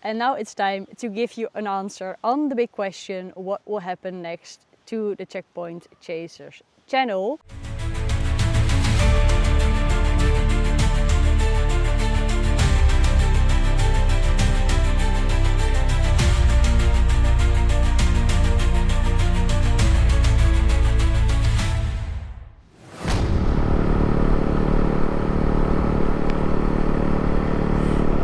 And now it's time to give you an answer on the big question, what will happen next to the Checkpoint Chasers channel.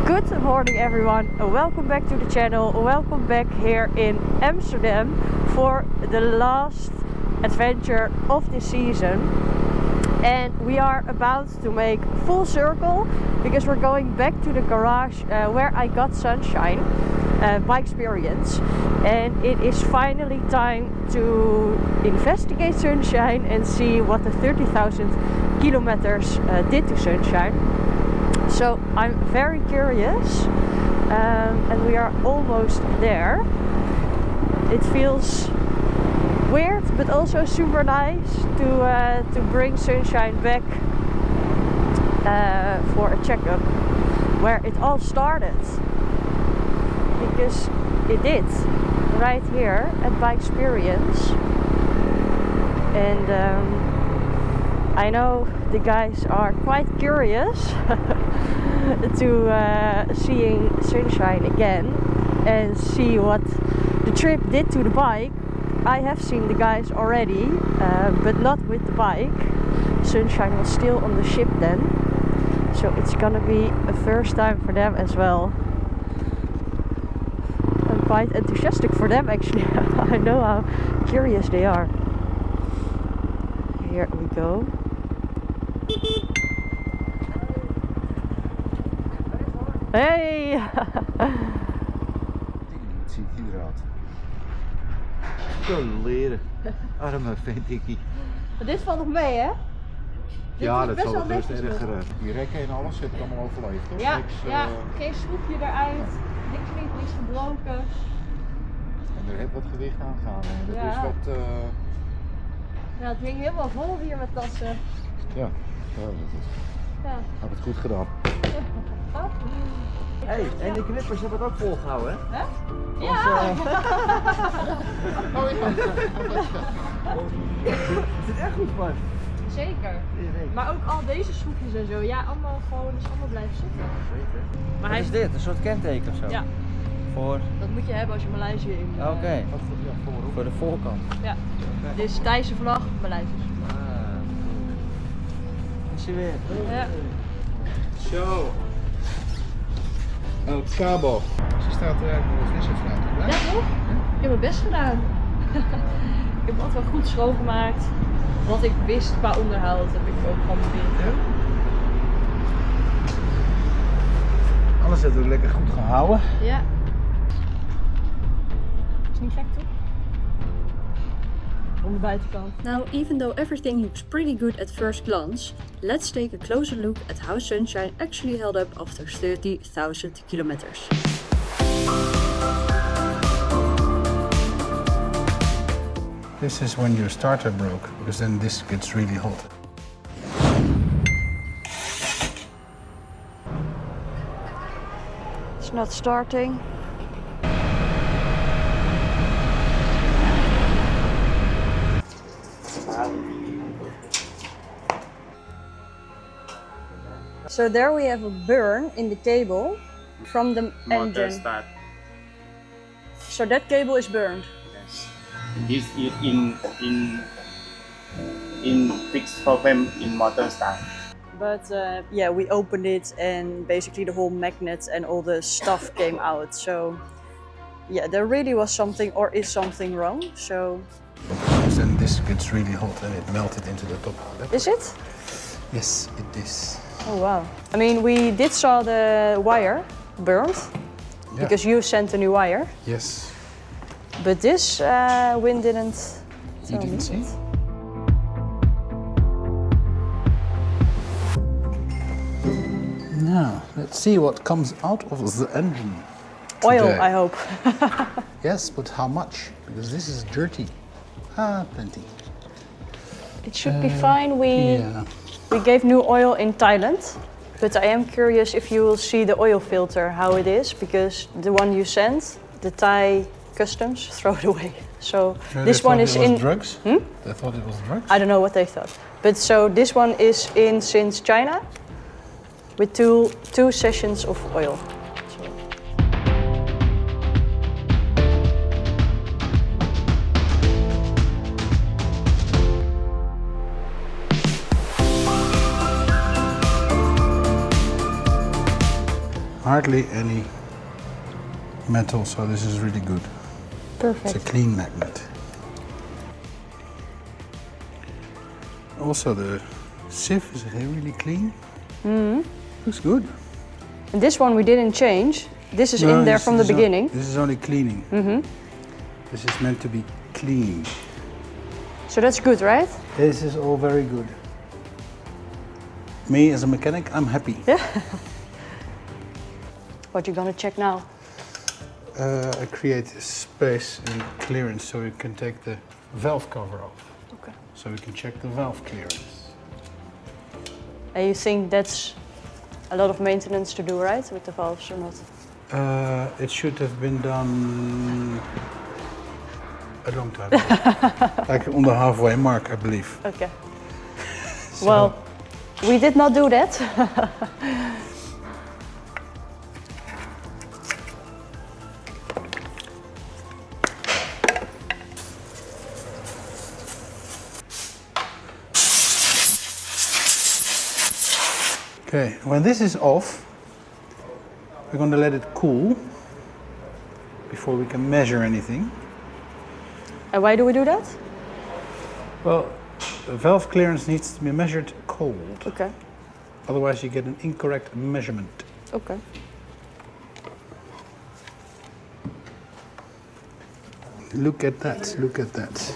Good morning everyone, welcome back to the channel, welcome back here in Amsterdam for the last adventure of this season. And we are about to make full circle because we're going back to the garage where I got Sunshine by experience. And it is finally time to investigate Sunshine and see what the 30,000 kilometers did to Sunshine. So I'm very curious and we are almost there. It feels weird but also super nice to bring Sunshine back for a checkup where it all started, because it did right here at By Experience. And I know the guys are quite curious to seeing Sunshine again and see what the trip did to the bike. I have seen the guys already, but not with the bike. Sunshine was still on the ship then, so it's gonna be a first time for them as well. I'm quite enthusiastic for them actually. I know how curious they are. Here we go. Hey! Zie ik inderdaad. Zo leren. Arme Fantickie. Dit valt nog mee, hè? Ja, dat best zal wel het best netjes erger. Die rekken en alles heb ik allemaal overleefd, toch? Ja, Niks, ja, geen schroefje eruit, niks gebroken. En er heeft wat gewicht aan gaan. Dat Ja. is wat... Ja, het hing helemaal vol hier met tassen. Ja, dat is... Ja. Heb het goed gedaan. Hey, en de knippers hebben het ook volgehouden, hè? Hè? Ons, Ja! Oh ja. Het zit echt goed vast. Zeker. Maar ook al deze schroefjes en zo, ja, allemaal gewoon, is allemaal blijven zitten. Zeker. Maar Wat is dit? Een soort kenteken of zo? Ja, Voor? dat moet je hebben als je Maleisië in. Oké. Wat goed, ja, voorop. Voor de voorkant. Ja. Oké. Dit is Thaise vlag, Maleisische vlag. Is hij weer? Ja. Zo. El Cabo. Ze staat er eigenlijk nog eens even uit. Ja, toch? Ik heb mijn best gedaan. Ik heb altijd wel goed schoongemaakt. Wat ik wist qua onderhoud heb ik ook gewoon geprobeerd. Alles hebben we lekker goed gehouden. Ja. Is niet gek toch? Om de buitenkant. Now, even though everything looks pretty good at first glance, let's take a closer look at how Sunshine actually held up after 30,000 kilometers. This is when your starter broke, because then this gets really hot. It's not starting. So there we have a burn in the cable from the motor engine. start. So that cable is burned. Yes. This is in fixed problem in motor start. But yeah, we opened it and basically the whole magnet and all the stuff came out. So yeah, there really was something or is something wrong. So Because then this gets really hot and it melted into the top. is it? Yes, it is. Oh wow. I mean, we did saw the wire burned because you sent a new wire. Yes. But this wind didn't You tell me didn't see? that. Now, let's see what comes out of the engine. Oil, today. I hope. Yes, but how much? Because this is dirty. Ah, plenty. It should be fine. We Yeah. gave new oil in Thailand But I am curious if you will see the oil filter, how it is, because the one you sent, the Thai customs, throw it away. So this one is in drugs. They thought it was drugs. I don't know what they thought. But so this one is in since China with two sessions of oil. So. Hardly any metal, so this is really good. Perfect. It's a clean magnet. Also, the sieve is really clean. Looks good. And this one we didn't change. This is in there from the beginning. This is only cleaning. This is meant to be clean. So that's good, right? This is all very good. Me as a mechanic, I'm happy. Yeah. What you gonna check now? I create space and clearance so you can take the valve cover off. Okay. So we can check the valve clearance. And you think that's a lot of maintenance to do, right, with the valves or not? It should have been done a long time ago. Like on the halfway mark, I believe. Okay. Well, we did not do that. Okay, when this is off, we're going to let it cool before we can measure anything. And why do we do that? Well, the valve clearance needs to be measured cold. Okay. Otherwise you get an incorrect measurement. Okay. Look at that, look at that.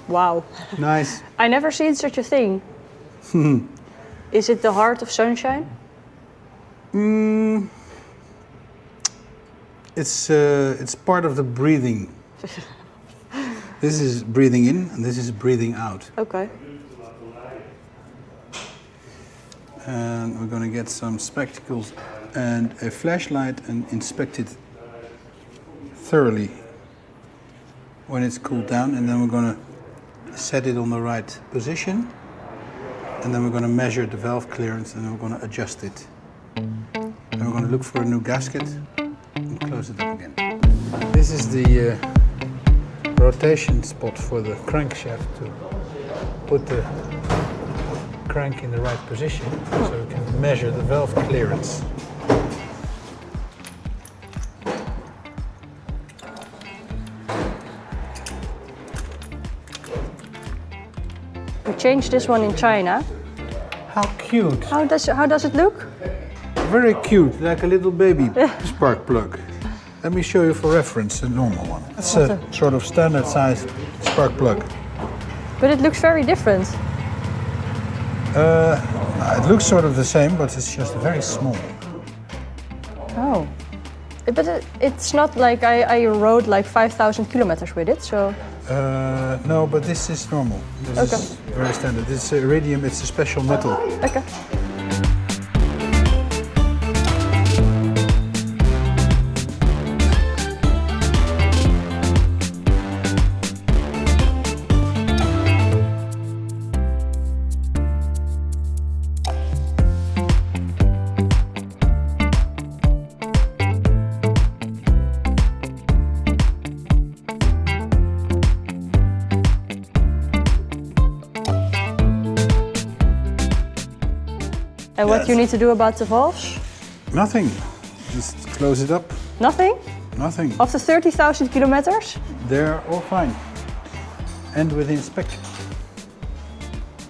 Wow. Nice. I never seen such a thing. Is it the heart of sunshine? It's part of the breathing. This is breathing in and this is breathing out. Okay. And we're going to get some spectacles and a flashlight and inspect it thoroughly when it's cooled down, and then we're going to set it on the right position, and then we're going to measure the valve clearance and then we're going to adjust it. Then we're going to look for a new gasket and close it up again. This is the rotation spot for the crankshaft to put the crank in the right position so we can measure the valve clearance. We changed this one in China. How cute! How does it look? Very cute, like a little baby spark plug. Let me show you for reference a normal one. It's a sort of standard size spark plug. But it looks very different. It looks sort of the same, but it's just very small. Oh. But it's not like I rode like 5,000 kilometers with it, so... No, but this is normal. This is very standard. This is iridium, it's a special metal. Okay. And what you need to do about the valves? Nothing. Just close it up. Nothing? Nothing. After 30,000 kilometers? They're all fine. And with inspection.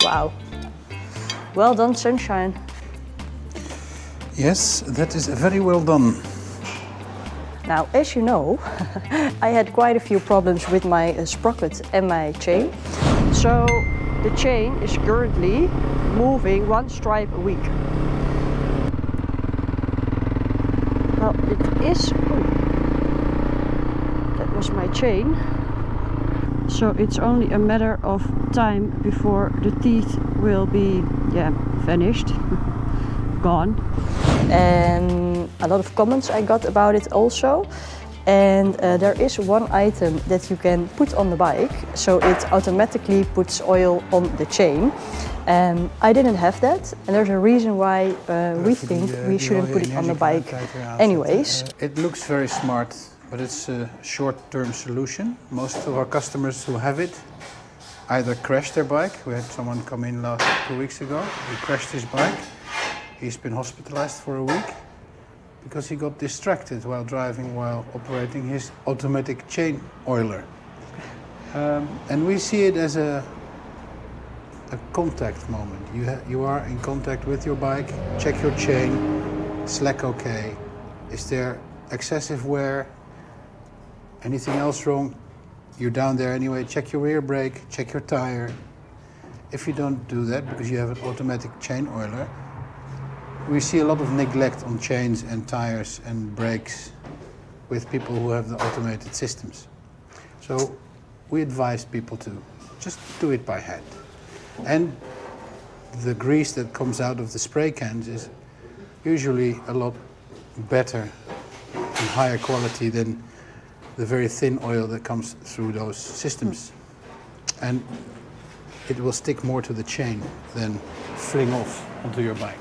Wow. Well done, sunshine. Yes, that is very well done. Now, as you know, I had quite a few problems with my sprocket and my chain. So the chain is currently moving one stripe a week. Well, it is... Ooh, that was my chain. So it's only a matter of time before the teeth will be, yeah, vanished, gone. And a lot of comments I got about it also. And there is one item that you can put on the bike, so it automatically puts oil on the chain. I didn't have that, and there's a reason why we think we shouldn't put it on the bike anyways. It looks very smart, but it's a short-term solution. Most of our customers who have it either crash their bike. We had someone come in 2 weeks ago. He crashed his bike. He's been hospitalized for a week because he got distracted while driving, while operating his automatic chain oiler. And we see it as a contact moment. You are in contact with your bike, check your chain, slack okay. Is there excessive wear? Anything else wrong? You're down there anyway, check your rear brake, check your tire. If you don't do that because you have an automatic chain oiler, we see a lot of neglect on chains and tires and brakes with people who have the automated systems. So we advise people to just do it by hand. And the grease that comes out of the spray cans is usually a lot better and higher quality than the very thin oil that comes through those systems. And it will stick more to the chain than fling off onto your bike.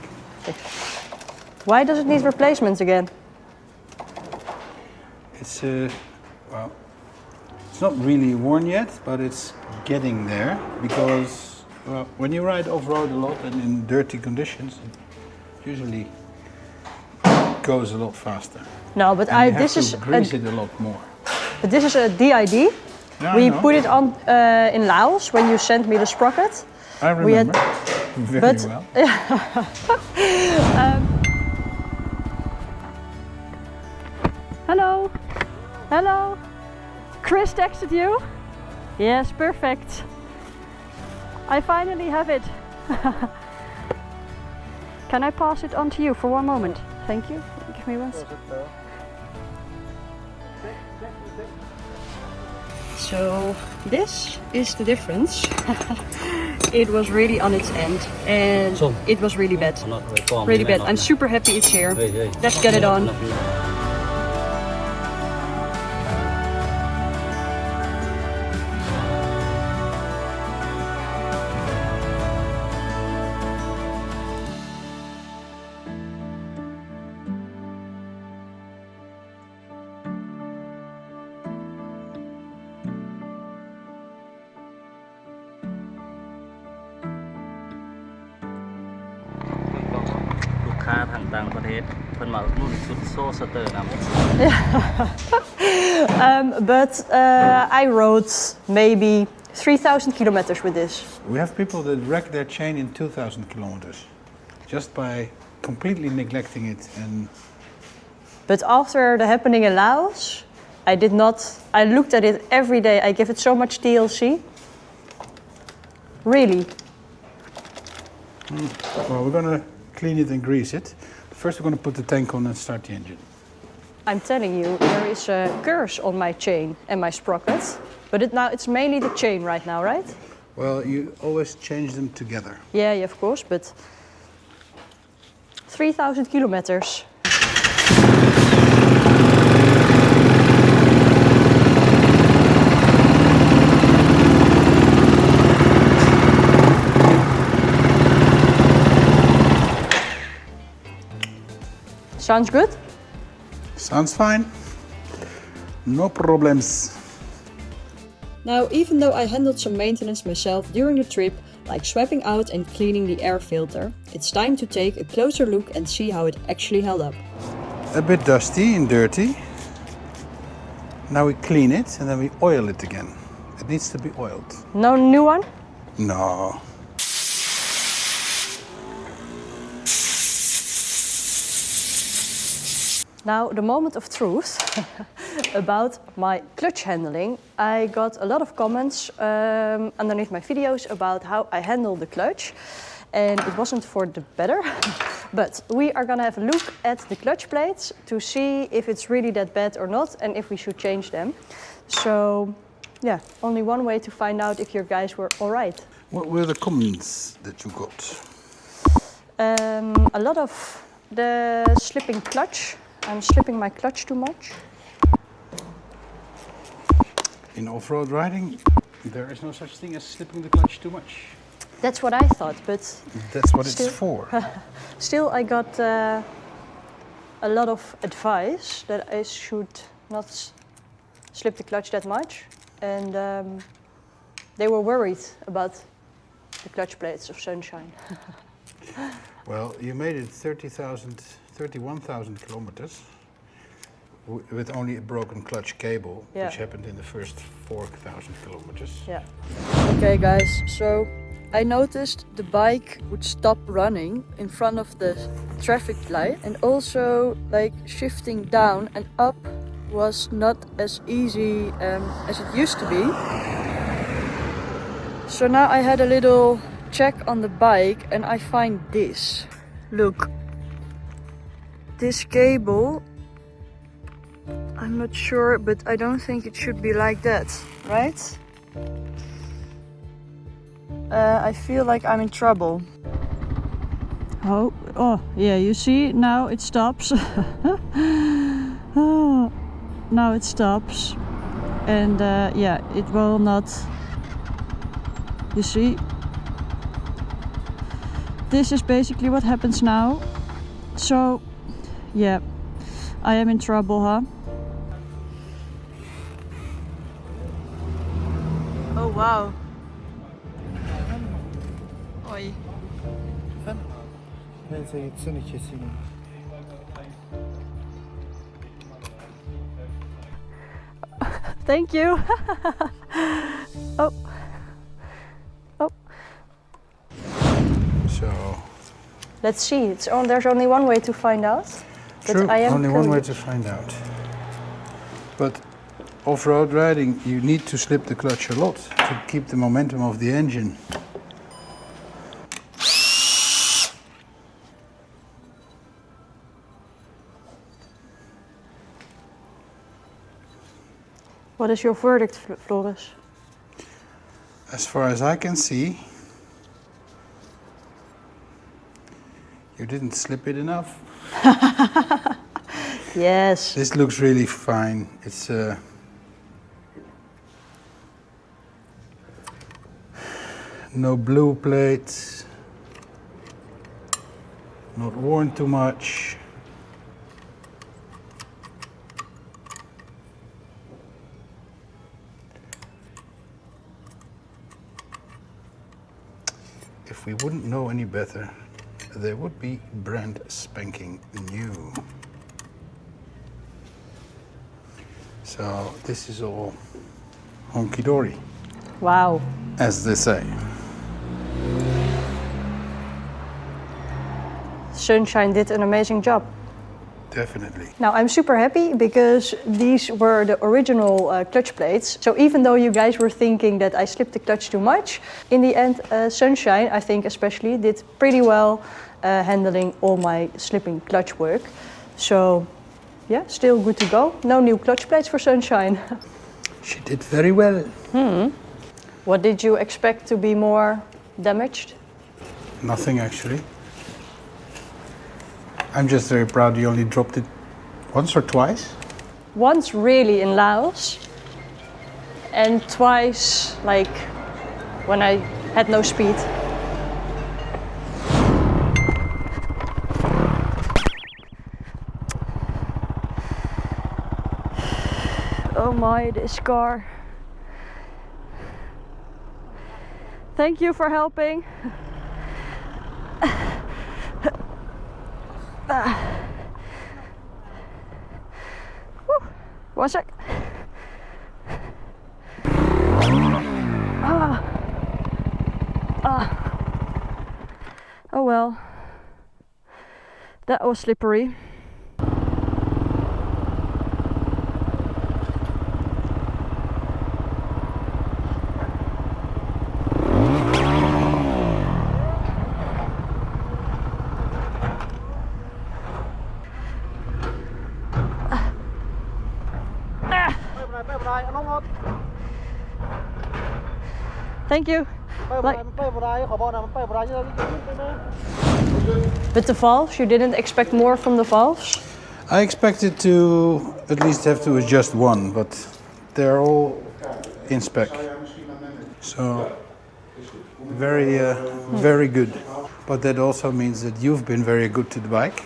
Why does it need replacements again? It's well, it's not really worn yet, but it's getting there because well, when you ride off-road a lot and in dirty conditions, it usually goes a lot faster. No, but And you this have is to grease it a lot more. But this is a DID. Yeah, We I know. put it on in Laos when you sent me the sprocket. I remember We had, very but- well. Hello, hello. Chris texted you. Yes, perfect. I finally have it. Can I pass it on to you for one moment? Thank you. Give me one. So this is the difference. It was really on its end and it was really bad. Really bad. I'm super happy it's here. Let's get it on. But I rode maybe 3,000 kilometers with this. We have people that wreck their chain in 2,000 kilometers just by completely neglecting it. And But after the happening in Laos, I did not. I looked at it every day. I give it so much TLC. Really. well, we're gonna clean it and grease it. First, we're gonna put the tank on and start the engine. I'm telling you, there is a curse on my chain and my sprocket. But it's mainly the chain right now, right? Well, you always change them together. Yeah, of course, but 3,000 kilometers. Sounds good? Sounds fine. No problems. Now, even though I handled some maintenance myself during the trip, like swapping out and cleaning the air filter, it's time to take a closer look and see how it actually held up. A bit dusty and dirty. Now we clean it and then we oil it again. It needs to be oiled. No new one? No. Now, the moment of truth about my clutch handling. I got a lot of comments underneath my videos about how I handle the clutch. And it wasn't for the better. But we are gonna have a look at the clutch plates to see if it's really that bad or not and if we should change them. So yeah, only one way to find out if your guys were all right. What were the comments that you got? A lot of the slipping clutch. I'm slipping my clutch too much. In off-road riding, there is no such thing as slipping the clutch too much. That's what I thought, but That's what Still- it's for. still I got a lot of advice that I should not slip the clutch that much. And they were worried about the clutch plates of Sunshine. Well, you made it 31,000 kilometers with only a broken clutch cable, Yeah. which happened in the first 4,000 kilometers. Yeah. Okay guys, so I noticed the bike would stop running in front of the traffic light, and also like shifting down and up was not as easy as it used to be. So now I had a little check on the bike and I find this. Look, this cable, I'm not sure, but I don't think it should be like that, right? I feel like I'm in trouble. Oh, yeah, you see, now it stops. Oh, now it stops. And yeah, it will not, you see. This is basically what happens now. So, yeah, I am in trouble, huh? Oh, wow. Oi. Mensen het zonnetje zien. Thank you. Oh. Oh. So, Let's see. There's only one way to find out. But true, I am only one way curious. to find out. But off-road riding, you need to slip the clutch a lot to keep the momentum of the engine. What is your verdict, Floris? As far as I can see, you didn't slip it enough. Yes. This looks really fine. It's no blue plates, not worn too much. If we wouldn't know any better, they would be brand spanking new. So this is all honky-dory, Wow. as they say. Sunshine did an amazing job. Definitely. Now I'm super happy because these were the original clutch plates. So even though you guys were thinking that I slipped the clutch too much, in the end Sunshine, I think especially, did pretty well handling all my slipping clutch work. So yeah, still good to go. No new clutch plates for Sunshine. She did very well. What did you expect to be more damaged? Nothing actually. I'm just very proud you only dropped it once or twice. Once really in Laos, and twice like when I had no speed. Oh my, this car. Thank you for helping. Woo. One sec. Oh well. That was slippery. Thank you. With the valves, you didn't expect more from the valves? I expected to at least have to adjust one, but they're all in spec. So very good. But that also means that you've been very good to the bike.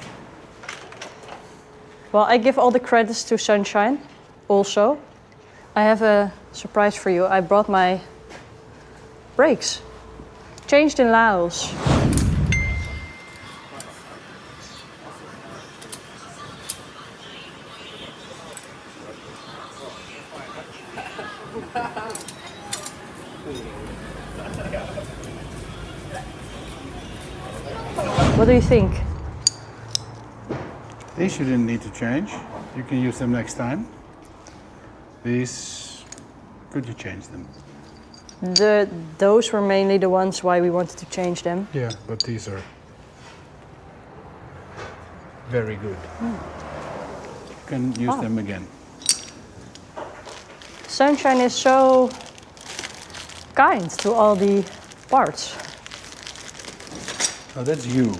Well, I give all the credits to Sunshine also. I have a surprise for you. I brought my brakes. Changed in Laos. What do you think? These you didn't need to change. You can use them next time. These, could you change them? Those were mainly the ones why we wanted to change them. Yeah, but these are very good. You can use them again. Sunshine is so kind to all the parts. Oh, that's you.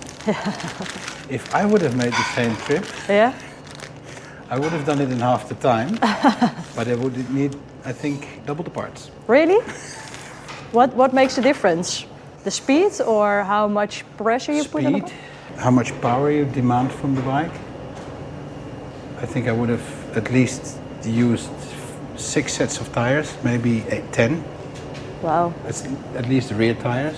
If I would have made the same trip, Yeah? I would have done it in half the time, but I would need, I think, double the parts. Really? What makes the difference? The speed or how much pressure you put on the Speed, bike? how much power you demand from the bike. I think I would have at least used 6 sets of tires, maybe 10. Wow. That's at least the rear tires.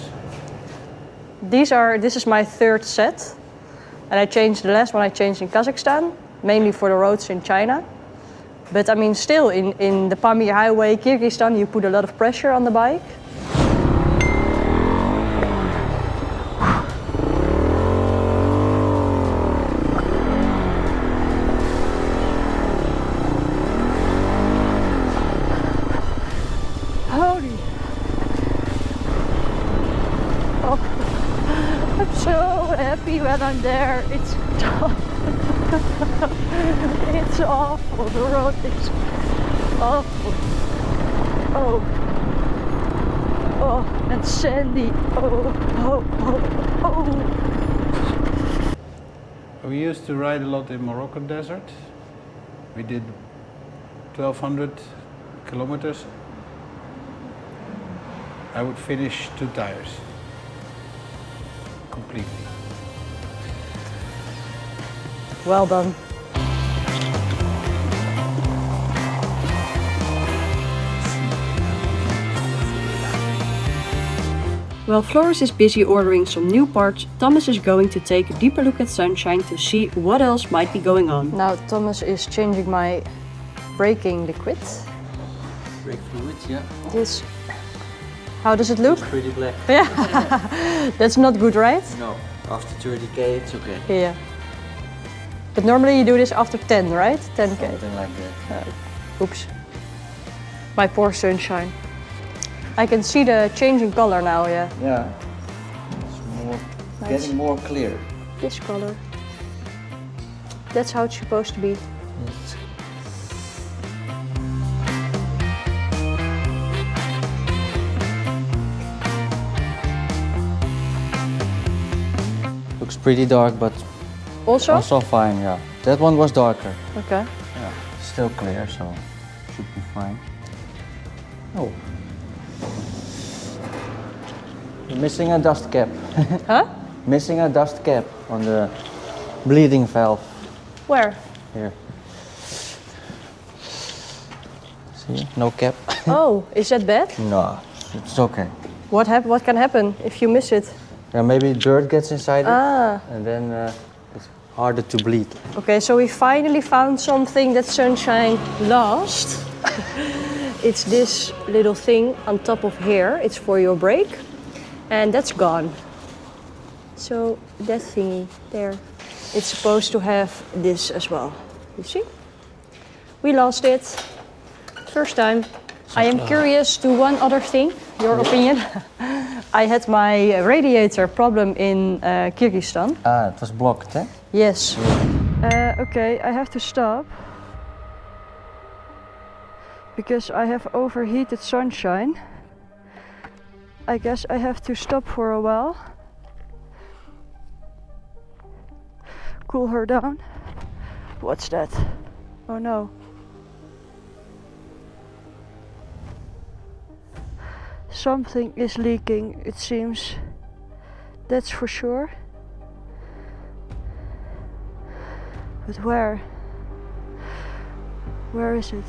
This is my third set. And I changed the last one I changed in Kazakhstan, mainly for the roads in China. But I mean, still, in the Pamir Highway, Kyrgyzstan, you put a lot of pressure on the bike. Holy. Oh, I'm so happy when I'm there. It's tough. It's awful. The road is awful. Oh. Oh, and sandy. Oh, oh, oh, oh. We used to ride a lot in Moroccan desert. We did 1,200 kilometers. I would finish 2 tires. Completely. Well done. While Floris is busy ordering some new parts, Thomas is going to take a deeper look at Sunshine to see what else might be going on. Now Thomas is changing my braking liquid. Brake fluid, yeah. This. How does it look? It's pretty black. Yeah, that's not good, right? No, after 30k it's okay. Yeah. But normally you do this after 10, right? 10k. Something like that. Oops. My poor Sunshine. I can see the changing color now, yeah. Yeah. It's more, Nice. getting more clear. This color. That's how it's supposed to be. Yes. Looks pretty dark, but Also? fine, yeah. That one was darker. Okay. Yeah, still clear, so should be fine. Oh. You're missing a dust cap. Huh? Missing a dust cap on the bleeding valve. Where? Here. See? No cap. Oh, is that bad? No, it's okay. What can happen if you miss it? Yeah, maybe dirt gets inside it, Ah. and then it's harder to bleed. Okay, so we finally found something that Sunshine lost. It's this little thing on top of here. It's for your brake. And that's gone. So that thingy there, it's supposed to have this as well. You see? We lost it. First time. I am curious to one other thing, your opinion. I had my radiator problem in Kyrgyzstan. Ah, it was blocked, eh? Yes. Okay, I have to stop. Because I have overheated Sunshine. I guess I have to stop for a while. Cool her down. What's that? Oh no. Something is leaking, it seems. That's for sure. But where? Where is it?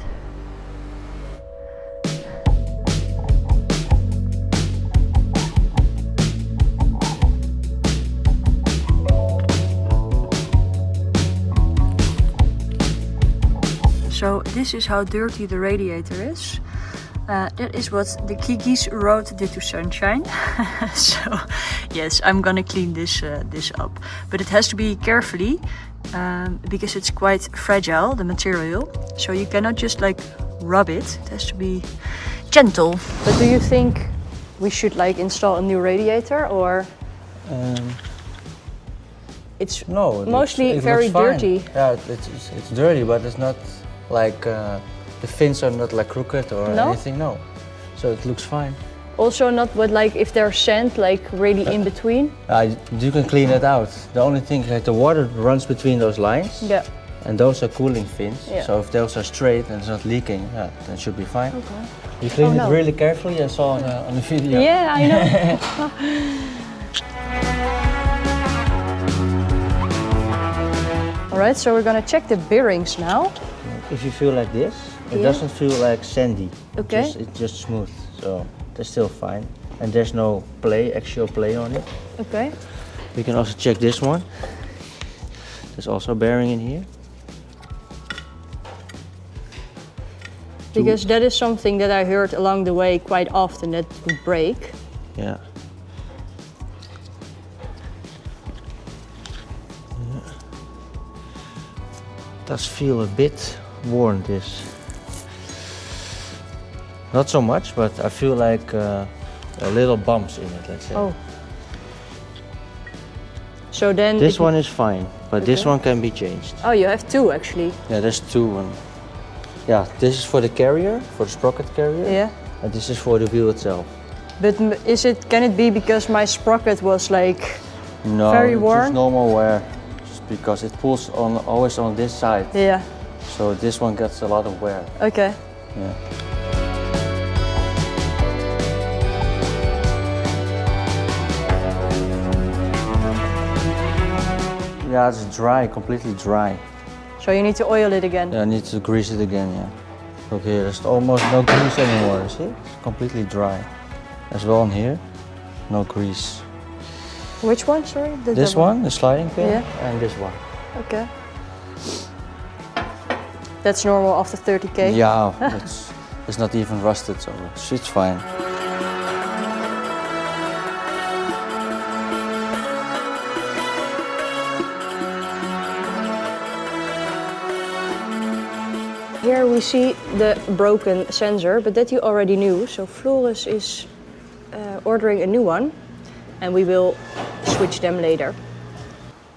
So this is how dirty the radiator is. That is what the Kiki's road did to Sunshine. So yes, I'm gonna clean this up. But it has to be carefully because it's quite fragile, the material. So you cannot just like rub it. It has to be gentle. But do you think we should like install a new radiator, or? It's mostly very dirty. Yeah, it's dirty, but it's not like the fins are not like crooked or anything. No, so it looks fine. Also not with like if there's sand like really in between. You can clean it out. The only thing is that the water runs between those lines. Yeah. And those are cooling fins. Yeah. So if those are straight and it's not leaking, then it should be fine. Okay. You clean it really carefully. I saw on the video. Yeah, I know. Alright, so we're gonna check the bearings now. If you feel like this, it doesn't feel like sandy. Okay. It's just smooth, so that's still fine. And there's no actual play on it. Okay. We can also check this one. There's also a bearing in here. Because that is something that I heard along the way quite often, that would break. Yeah. Does feel a bit worn, this. Not so much, but I feel like a little bumps in it, let's say. Oh. So then this one is fine, but this one can be changed. Oh, you have two actually. Yeah, there's two. Yeah, this is for the carrier, for the sprocket carrier. Yeah. And this is for the wheel itself. But can it be because my sprocket was like very worn? No, it's just normal wear. Just because it pulls always on this side. Yeah. So this one gets a lot of wear. Okay. Yeah. Yeah, it's dry, completely dry. So you need to oil it again? Yeah, I need to grease it again, yeah. Look here, there's almost no grease anymore, see? It's completely dry. As well on here, no grease. Which one, sorry? This one, the sliding pin, yeah. and this one. Okay. That's normal after 30k? Yeah, it's not even rusted, so it's fine. Here we see the broken sensor, but that you already knew. So Floris is ordering a new one, and we will switch them later.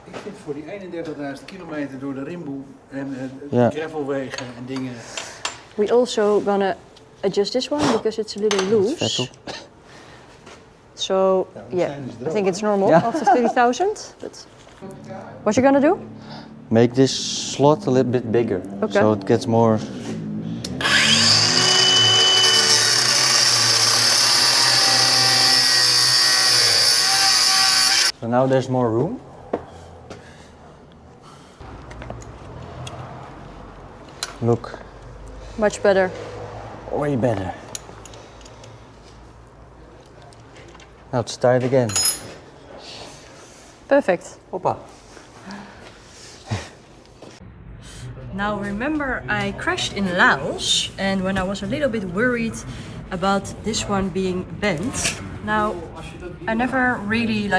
Ik vind voor die 31.000 kilometer door de rimboe en gravelwegen en dingen. We also gonna adjust this one because it's a little loose. So yeah, I think it's normal after 30,000. But what you gonna do? Make this slot a little bit bigger, so it gets more. So now there's more room. Look. Much better. Way better. Now it's tight again. Perfect. Hoppa. Now remember, I crashed in Laos, and when I was a little bit worried about this one being bent. Now I never really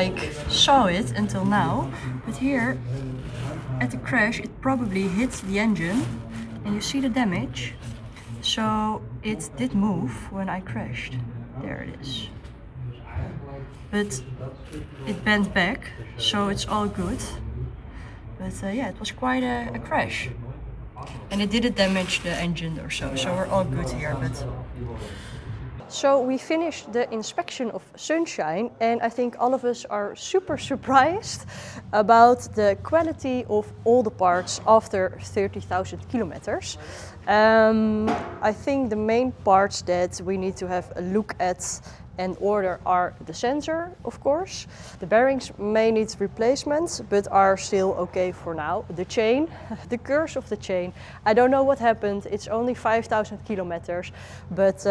saw it until now, but here at the crash it probably hit the engine and you see the damage. So it did move when I crashed. There it is. But it bent back, so it's all good. But yeah, it was quite a crash. And it didn't damage the engine or so we're all good here. But So we finished the inspection of Sunshine, and I think all of us are super surprised about the quality of all the parts after 30,000 kilometers. I think the main parts that we need to have a look at and order are the sensor, of course. The bearings may need replacements, but are still okay for now. The chain, the curse of the chain. I don't know what happened. It's only 5,000 kilometers, but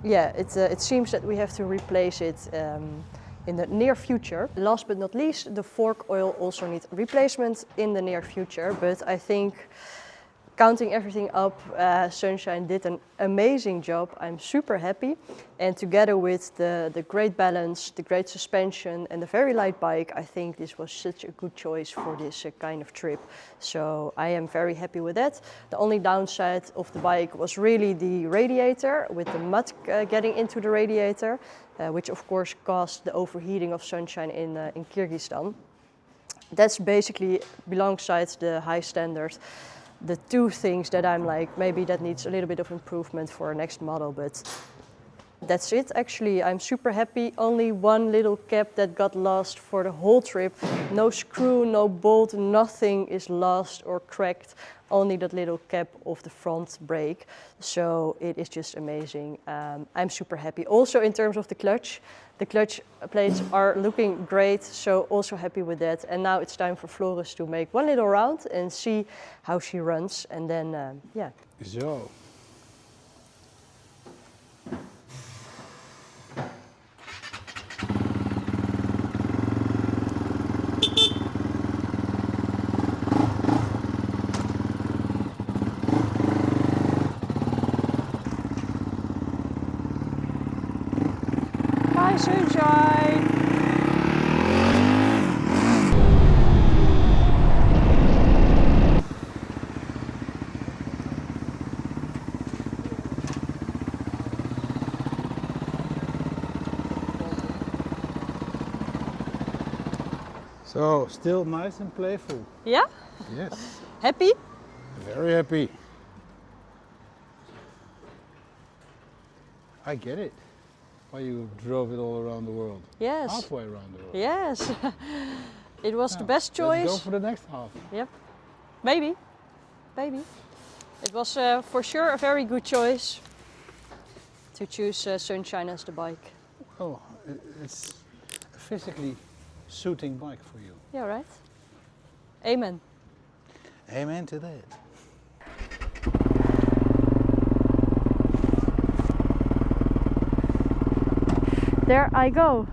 yeah, it seems that we have to replace it in the near future. Last but not least, the fork oil also needs replacement in the near future, but I think counting everything up, Sunshine did an amazing job. I'm super happy. And together with the great balance, the great suspension and the very light bike, I think this was such a good choice for this kind of trip. So I am very happy with that. The only downside of the bike was really the radiator, with the mud getting into the radiator, which of course caused the overheating of Sunshine in Kyrgyzstan. That's basically, alongside the high standard, the two things that I'm like, maybe that needs a little bit of improvement for our next model, but that's it. Actually, I'm super happy. Only one little cap that got lost for the whole trip. No screw, no bolt, nothing is lost or cracked. Only that little cap of the front brake. So it is just amazing. I'm super happy. Also in terms of the clutch plates are looking great, so also happy with that. And now it's time for Floris to make one little round and see how she runs, and then yeah. Zo. Hi, Sunshine! So, still nice and playful. Yeah? Yes. Happy? Very happy. I get it. Why you drove it all around the world. Yes. Halfway around the world. Yes. It was the best choice. Let's go for the next half. Yep. Maybe. Maybe. It was for sure a very good choice to choose Sunshine as the bike. Well, it's a physically suiting bike for you. Yeah, right? Amen. Amen to that. There I go.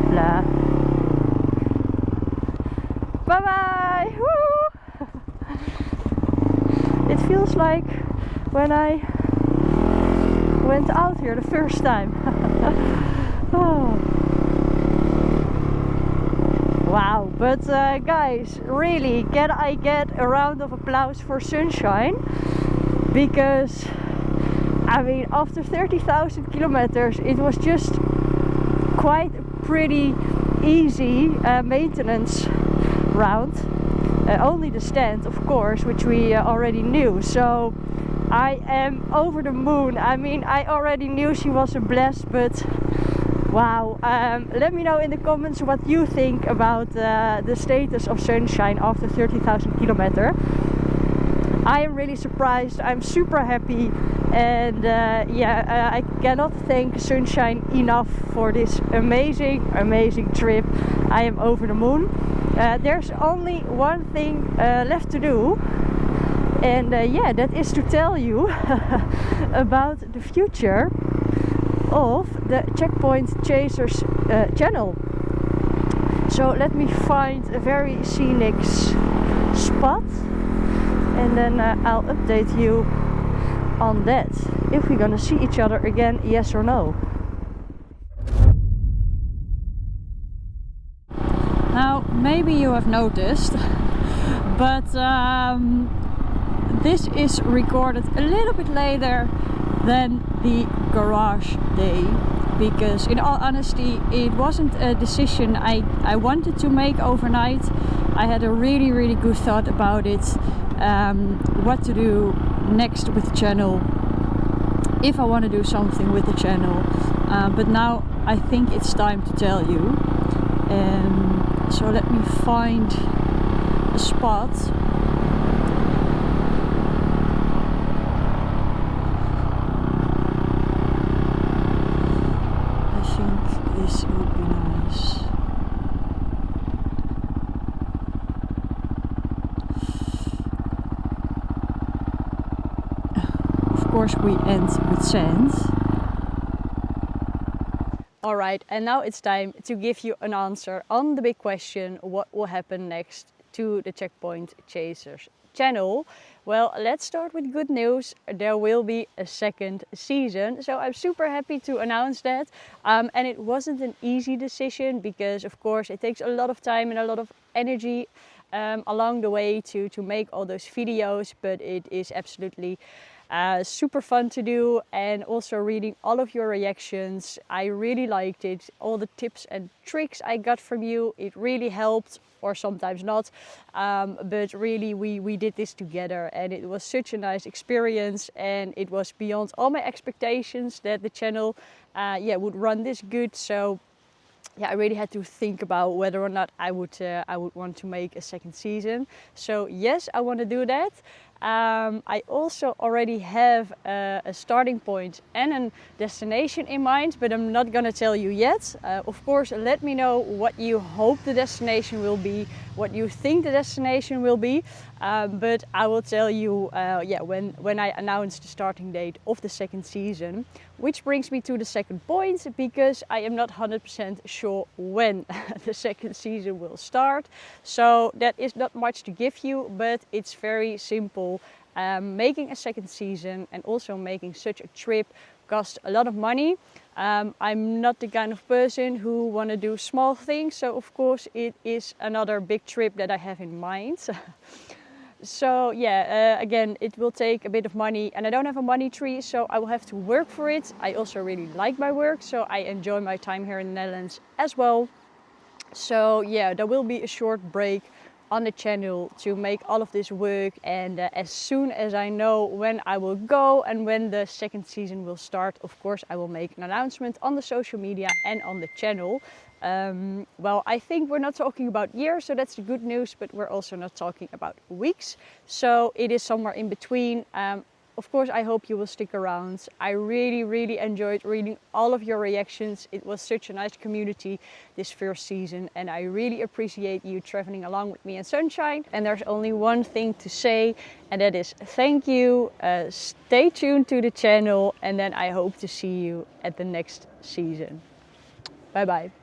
Blah. Bye bye! Woo! It feels like when I went out here the first time. Oh. Wow, but guys, really, can I get a round of applause for Sunshine? Because I mean, after 30,000 kilometers, it was just quite a pretty easy maintenance round. Only the stand, of course, which we already knew. So I am over the moon. I mean, I already knew she was a blast, but wow. Let me know in the comments what you think about the status of Sunshine after 30,000 kilometers. I am really surprised. I'm super happy, and yeah, I cannot thank Sunshine enough for this amazing trip. I am over the moon. There's only one thing left to do, and yeah, that is to tell you about the future of the Checkpoint Chasers channel. So let me find a very scenic spot, and then I'll update you on that. If we're gonna see each other again, yes or no. Now, maybe you have noticed, but this is recorded a little bit later than the garage day, because in all honesty, it wasn't a decision I wanted to make overnight. I had a really good thought about it, what to do next with the channel, if I want to do something with the channel. But now I think it's time to tell you. So let me find a spot. I think this would be nice. Of course we end with sand. Alright, and now it's time to give you an answer on the big question, what will happen next to the Checkpoint Chasers channel? Well, let's start with good news. There will be a second season, so I'm super happy to announce that. And it wasn't an easy decision because of course it takes a lot of time and a lot of energy along the way to make all those videos, but it is absolutely super fun to do. And also reading all of your reactions, I really liked it. All the tips and tricks I got from you, it really helped, or sometimes not, but really we did this together and it was such a nice experience, and it was beyond all my expectations that the channel would run this good. So yeah, I really had to think about whether or not I would want to make a second season. So yes, I want to do that. I also already have a starting point and a destination in mind, but I'm not gonna tell you yet. Of course, let me know what you hope the destination will be, what you think the destination will be. But I will tell you when I announce the starting date of the second season. Which brings me to the second point, because I am not 100% sure when the second season will start. So that is not much to give you, but it's very simple. Making a second season and also making such a trip costs a lot of money. I'm not the kind of person who want to do small things, so of course it is another big trip that I have in mind. So yeah, again, it will take a bit of money, and I don't have a money tree, so I will have to work for it. I also really like my work, so I enjoy my time here in the Netherlands as well. So yeah, there will be a short break on the channel to make all of this work, and as soon as I know when I will go and when the second season will start, of course I will make an announcement on the social media and on the channel. Well, I think we're not talking about years, so that's the good news, but we're also not talking about weeks, so it is somewhere in between. Of course, I hope you will stick around. I really enjoyed reading all of your reactions. It was such a nice community this first season, and I really appreciate you traveling along with me in sunshine. And there's only one thing to say, and that is thank you. Stay tuned to the channel, and then I hope to see you at the next season. Bye bye.